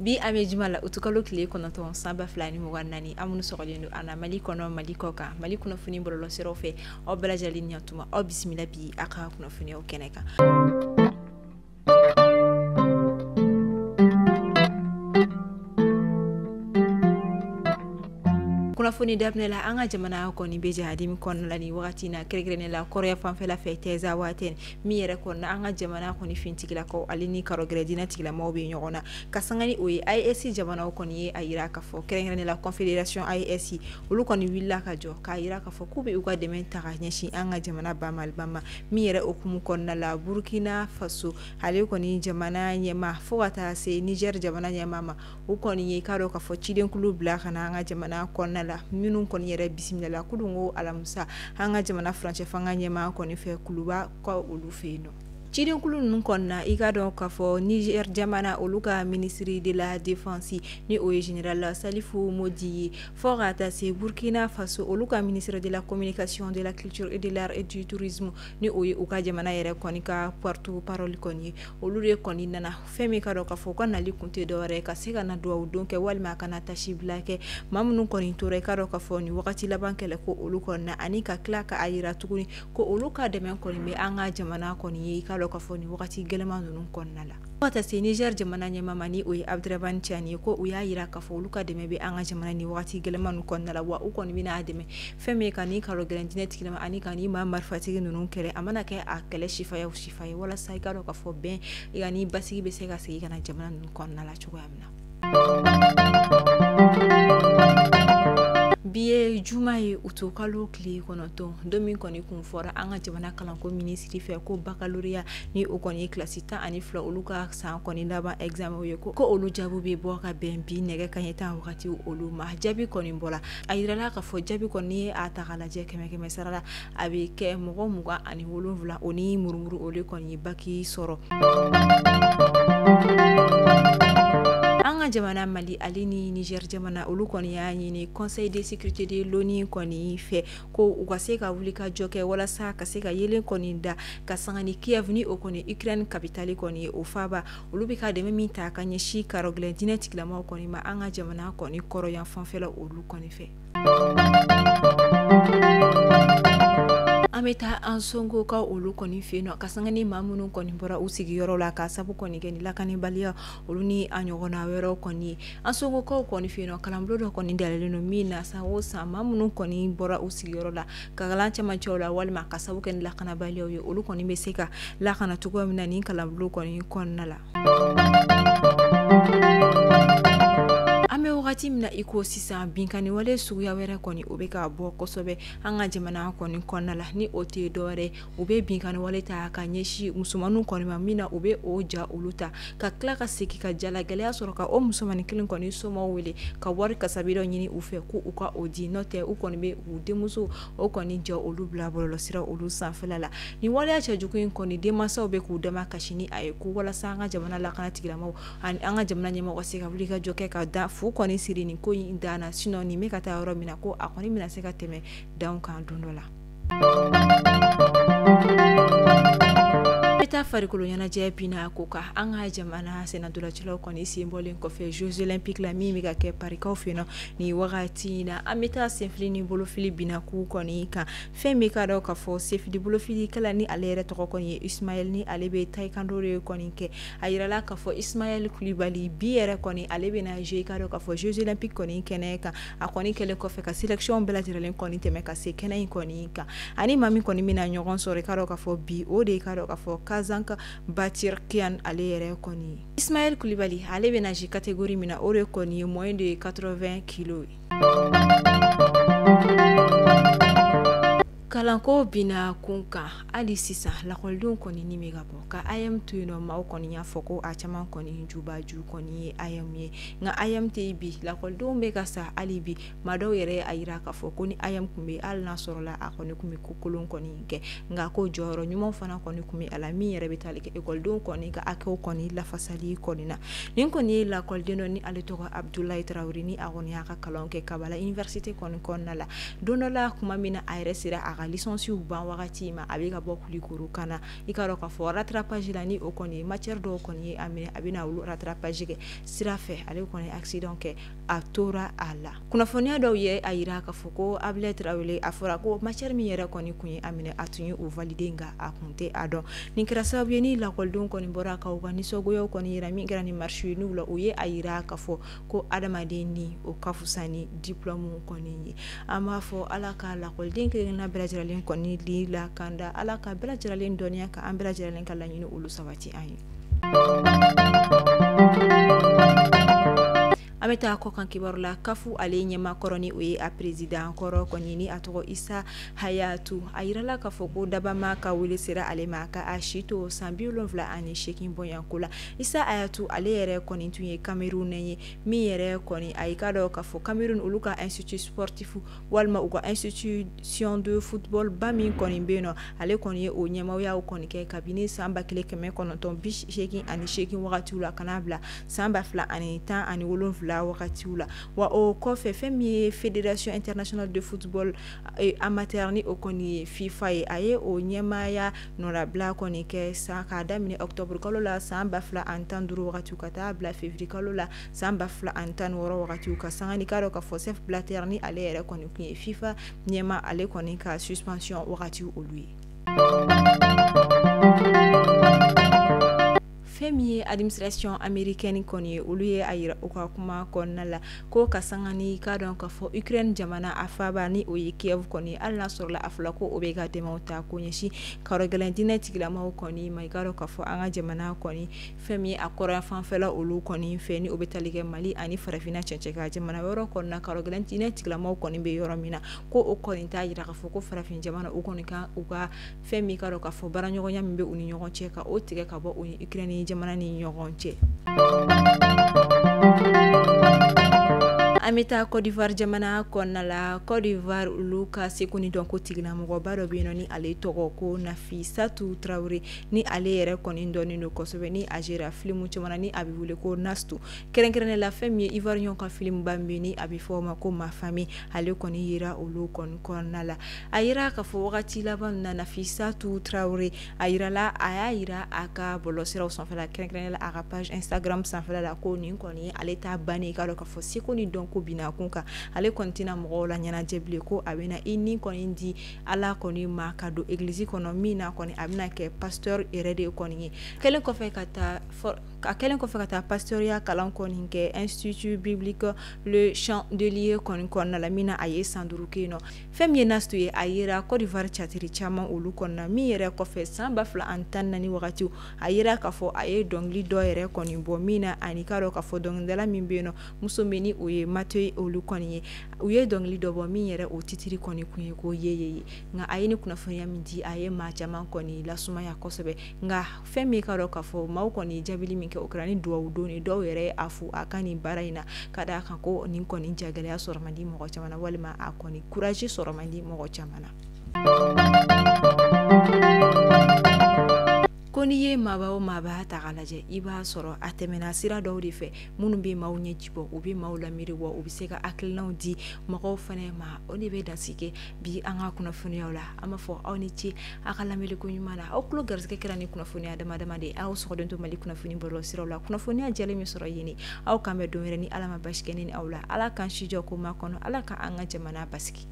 bi ame juma la utukalo kile kɔnɔntɔn sanba fila ni mugan naani an minnu sɔgɔlen don ana mali kɔnɔ mali kɔ kan mali kunnafoni bɔlɔlɔ siraw fɛ aw bɛɛ lajɛlen ɲɛtuma aw bisimila bi a ka kunnafoniyaw kɛnɛ kan. kunnafoni daminɛ la an ka jamana kɔni bɛ jahadimi kɔnɔna la ni wagati na kɛrɛnkɛrɛnnen la kɔrɔya fanfɛla fɛ tɛza waatɛ min yɛrɛ kɔnɔna an ka jamana kɔni fintigilakaw ale ni karɔgɛrɛdina tigilamaw bɛ ɲɔgɔn na ka sanga ni o ye IAS jamanaw kɔni ye a yira k'a fɔ kɛrɛnkɛrɛnnen la confédération IAS olu kɔni wulila ka jɔ k'a yira k'a fɔ k'u bɛ u ka dɛmɛ ta ka ɲɛsin an ka jamana ba Maliba ma min yɛrɛ okumu kɔnɔna la Burkina Faso ale kɔni jamana ɲɛma fo ka taa se Niger jamana ɲɛma ma u kɔni ye k'a dɔn k'a fɔ cidenkulu bila ka na an ka jamana kɔnɔna la minnu kɔni yɛrɛ bisimila la kudun ko alamusa an ka jamana furancɛ fanga ɲɛma kɔni fɛ kuluba ka olu fɛ yen nɔ. cidenkulu ninnu kɔnɔna i ka dɔn k'a fɔ Niger jamana olu ka ministre de la défense ni o ye général Salifou Modi ye fo ka taa se Burkina Faso olu ka ministre de la communication de la culture et de l'art et du tourisme ni o ye u ka jamana yɛrɛ kɔni ka porte-parole kɔni ye olu de kɔni nana fɛn min ka dɔn k'a fɔ ka nali kun tɛ dɔwɛrɛ ka se ka na duwawu don kɛ walima ka na tasi bila kɛ maa minnu kɔni tora i ka dɔn k'a fɔ ni wagati laban kɛlɛ ko olu kɔnɔna ani ka tila ka a yira tuguni ko olu ka dɛmɛ kɔni bɛ an ka jamana kɔni ye i ka dɔn k'a fɔ ni wagati gɛlɛman ninnu kɔnɔna la. Fo ka taa se Niger jamana ɲɛma ni o ye Abdraman Tiani ye ko u y'a yira k'a fɔ olu ka dɛmɛ bɛ an ka jamana ni wagati gɛlɛman ninnu kɔnɔna la wa u kɔni bɛna a dɛmɛ fɛn min ka ni karɔgɛrɛdinɛ tigilama ani ka ni maa marifatigi ninnu kɛlɛ a mana kɛ a kɛlɛ sifa ye walasa i ka dɔn k'a fɔ bɛn i ni basigi bɛ se ka segin ka na jamana ninnu kɔnɔna la cogoya min na. bi ye juma ye utukalo tile kɔnɔntɔn don min kɔni kun fɔra an ka jamana kalanko minisiri fɛ ko baccalauréat ni o kɔni ye kilasi 12 olu ka san kɔni laban examen ye ko olu jaabi bɛ bɔ ka bɛn bi nɛgɛ kanɲɛ 10 wagati olu ma jaabi kɔni bɔra a yirala k'a fɔ jaabi kɔni ye a ta ka lajɛ kɛmɛ sara la a bɛ kɛ mɔgɔ 27 o ni murumuru olu kɔni ye baki sɔrɔ. an ka jamana Mali ale ni Niger jamana olu kɔni y'a ɲini conseil de sécurité de l'ONU kɔni fɛ ko u ka se ka wuli ka jɔ kɛ walasa ka se ka yelen kɔni da ka sanga ni Kiev ni o kɔni Ukraine capitale kɔni ye o faba olu bɛ ka dɛmɛ min ta ka ɲɛsin karɔgɛrɛdinɛ tigilamaw kɔni ma an ka jamana kɔni kɔrɔ yan fanfɛla olu kɔni fɛ. an bɛ taa an sonko ka olu kɔni fɛ yen nɔ ka sanga ni maa minnu kɔni bɔra u sigiyɔrɔ la ka sabu kɔni kɛ ni lakanibaliya olu ni a ɲɔgɔnna wɛrɛw kɔni ye an sonkokaw kɔni fɛ yen nɔ kalanbulon dɔ kɔni dalen don min na san o san maa minnu kɔni bɔra u sigiyɔrɔ la ka kalan cɛmancɛw la walima ka sabu kɛ ni lakanabaliyaw ye olu kɔni bɛ se ka lakana cogoya min na ni kalanbulon kɔni kɔnɔna la. an bɛ wagati min na i ko sisan binkani wale suguya wɛrɛ kɔni o bɛ ka bɔ kosɛbɛ an ka jamana kɔni kɔnɔna la ni o tɛ dɔwɛrɛ u bɛ binkani wale ta ka ɲɛsin musomanninw kɔni ma min na u bɛ o ja olu ta ka tila ka segin ka jalagɛlɛya sɔrɔ ka o musomanin kelen kɔni somɔgɔw wele ka wari kasabi dɔ ɲini u fɛ ko u ka o di n'o tɛ u kɔni bɛ u denmuso o kɔni ja olu bila bɔlɔlɔsira olu sanfɛla la ni waleya cɛjugu in kɔni denmansaw bɛ k'u dama kasi ni a ye ko walasa an ka jamana lakana tigilamaw ani an ka jamana ɲɛmɔgɔ ka se ka wuli ka jɔ kɛ ka da fu kɔni siri nin ko in dana sinon nin bɛ ka taa yɔrɔ min na ko a kɔni bɛna se ka tɛmɛ danw kan don dɔ la. Eta farikolo ɲɛnajɛ bina ko ka an ka jamana senatolacilaw kɔni sen bɔlen kɔfɛ Jeux olympiques la min bɛ ka kɛ parikaw fɛ yen nɔ ni wagati na an bɛ taa senfili ni bolofili bina k'u kɔni kan fɛn bɛ ka dɔn k'a fɔ senfili bolofili kala ni ale yɛrɛ tɔgɔ kɔni ye Ismaël ni ale bɛ taekwondo de kɔni kɛ a yirala k'a fɔ Ismaël Kulibali bi yɛrɛ kɔni ale bɛna jouer ka dɔn k'a fɔ Jeux olympiques kɔni kɛnɛ kan a kɔni kɛlen kɔfɛ ka sélection bɛɛ lajɛlen kɔni tɛmɛ ka se kɛnɛ in kɔni kan ani maa min kɔni bɛna ɲɔgɔn sɔrɔ i ka dɔn k'a fɔ bi o de ka dɔn k'a fɔ Kazanka Batirkian ale yɛrɛ kɔni Ismaël Kulibali ale bɛna jouer catégorie min na o de kɔni ye moins de 80 kilos kalanko bina kun kan hali sisan lakɔlidenw kɔni ni bɛ ka bɔ ka IM to yen nɔ maaw kɔni y'a fɔ ko a caman kɔni jubaju kɔni ye IM ye nka IM tɛ bi lakɔlidenw bɛ ka sa hali bi maa dɔw yɛrɛ a yira k'a fɔ ko ni IM kun bɛ hali n'a sɔrɔla a kɔni kun bɛ ko kolon kɔni kɛ nka ko jɔyɔrɔ ɲuman fana kɔni kun bɛ a la min yɛrɛ bɛ taali kɛ ekɔlidenw kɔni ka hakɛw kɔni lafasali kɔni na nin kɔni ye lakɔliden dɔ ni ale tɔgɔ Abdulayi Tarawele ni a kɔni y'a ka kalanw kɛ Kabala université kɔni kɔnɔna la don dɔ la kuma min na a yɛrɛ sera a ka licencié ban wagati ma a bɛ ka bɔ Kulikoro kana i ka dɔn k'a fɔ rattrapage la ni o kɔni matière dɔw kɔni ye a minɛ a bɛna olu rattrapage kɛ sira fɛ ale kɔni accident kɛ a tora a la kunnafoniya dɔw ye a yira k'a fɔ ko Abilaye Traoré a fɔra ko matière min yɛrɛ kɔni kun ye a minɛ a tun ye o valider nka a kun tɛ a dɔn nin kɛra sababu ye ni lakɔlidenw kɔni bɔra ka u ka nisɔngoyaw kɔni yira min kɛra ni marche ye n'u la u ye a yira k'a fɔ ko adamaden ni o ka fusa ni diplôme kɔni ye an b'a fɔ ala ka lakɔliden kelenkelenna bɛɛ lajɛlen kɔni li lakanda ala ka bɛɛ lajɛlen dɔnniya ka an bɛɛ lajɛlen ka laɲini olu sabati an ye an bɛ taa kɔ kan kibaru la kafu ale ɲɛmakɔrɔ o ye a président kɔrɔ kɔni ni a tɔgɔ Isa Hayatu a yirala k'a fɔ ko dabama ka wele sera ale ma ka a si to san 78 bɔɲanko la Isa Hayatu ale yɛrɛ kɔni tun ye Cameroun ye min yɛrɛ kɔni a ka dɔn k'a fɔ Cameroun olu ka institut sportif walima u ka institution de football ba min kɔni bɛ yen nɔ ale kɔni ye o ɲɛmaayaw kɔni kɛ kabini san 1988 wagatiw la kana bila san 2017 wagatiw la wa o kɔfɛ fɛn min ye Fédération internationale de football amateur ni o kɔni ye FIFA ye a ye o ɲɛmaaya nɔrabila kɔni kɛ san k'a daminɛ octobre kalo la san 2015 wagatiw ka taa bila février kalo la san 2016 wagatiw ka sanga ni ka dɔn k'a fɔ Sepp Blatter ni ale yɛrɛ kɔni kun ye FIFA ɲɛma ale kɔni ka suspension wagatiw olu ye fɛn min ye administration américaine kɔni ye olu ye a yira u ka kuma kɔnɔna la ko ka sanga ni ka dɔn k'a fɔ Ukraine jamana a faaba ni o ye Kiev kɔni hali n'a sɔrɔla a fɔla ko o bɛ ka dɛmɛw ta ko ɲɛsin karɔgɛlɛn diinɛ tigilamaw kɔni ma i ka dɔn k'a fɔ an ka jamana kɔni fɛn min ye a kɔrɔn fanfɛla olu kɔni fɛ ni o bɛ tali kɛ Mali ani farafinna cɛncɛ ka jamana yɔrɔ kɔnɔna karɔgɛlɛn diinɛ tigilamaw kɔni bɛ yɔrɔ min na ko o kɔni t'a yira k'a fɔ ko farafin jamana u kɔni ka u ka fɛn min ka dɔn k'a fɔ baaraɲɔgɔnya min bɛ u ni ɲɔgɔn cɛ ka o tigɛ ka bɔ u ni Ukraine jamana ni ɲɔgɔn cɛ an bɛ taa Côte d'Ivoire jamana kɔnɔna la Côte d'Ivoire olu ka seko ni dɔnko tigilamɔgɔba dɔ bɛ yen nɔ ni ale tɔgɔ ko Nafissatou Traoré ni ale yɛrɛ kɔni dɔnnen don kosɛbɛ ni a jera film caman na ni a bɛ wele ko Nastu kɛrɛnkɛrɛnnen la fɛn min ye Ivoirien ka film ba min ni a bɛ fɔ o ma ko Ma Famille ale kɔni yira olu kɔni kɔnɔna la a yira k'a fɔ wagati laban na Nafissatou Traoré a yirala a y'a yira a ka bɔlɔsiraw sanfɛla kɛrɛnkɛrɛnnen la a ka page Instagram sanfɛla la ko nin kɔni ye ale ta bannen ka dɔn k'a fɔ seko ni dɔnko bina kun kan ale kɔni tɛna mɔgɔw la ɲɛnajɛ bilen ko a bɛna i ni kɔni di ala kɔni ma ka don église kɔnɔ min na kɔni a bɛna kɛ pasteur yɛrɛ de kɔni ye kɛlen kɔfɛ ka taa pasteuriya kalan kɔni kɛ institut biblique le chandelier kɔni kɔnɔna la min na a ye san 5 kɛ yen nɔ fɛn min ye Nastu ye a yira Côte d'Ivoire catiri caman olu kɔnɔna min yɛrɛ kɔfɛ san 2014 wagatiw a yira k'a fɔ a ye dɔnkili dɔ yɛrɛ kɔni bɔ min na ani ka dɔn k'a fɔ dɔnkilidala min bɛ yen nɔ muso min ni o ye Mathieu olu kɔni ye u ye dɔnkili dɔ bɔ min yɛrɛ o titiri kɔni kun ye ko ye nka a ye ni kunnafoniya min di a ye maa caman kɔni lasumaya kosɛbɛ nka fɛn min ka dɔn k'a fɔ maaw kɔni jaabili min kɛ o kɛra ni duwawu don ni dɔw yɛrɛ a fo a ka nin baara in na ka d'a kan ko nin kɔni jagɛlɛya sɔrɔ man di mɔgɔ caman na walima a kɔni courage sɔrɔ man di mɔgɔ caman na ko n'i ye maaba o maaba ta k'a lajɛ i b'a sɔrɔ a tɛmɛna sira dɔw de fɛ minnu bɛ maaw ɲɛji bɔ u bɛ maaw lamiri wa u bɛ se ka hakilinaw di mɔgɔw fana ma o de bɛ dansigi bi an ka kunnafoniyaw la an b'a fɔ aw ni ce aw ka lamɛnliko ɲuman na aw tulo garisɛgɛ kɛra ni kunnafoniya dama dama de ye aw sɔgɔlen to Mali kunnafoni bɔlɔlɔsiraw la kunnafoniya jɛlen min sɔrɔ yen aw kan bɛ don wɛrɛ ni ala ma basi kɛ ni aw la ala k'an si jɔ ko ma kɔnɔ ala ka an ka jamana basigi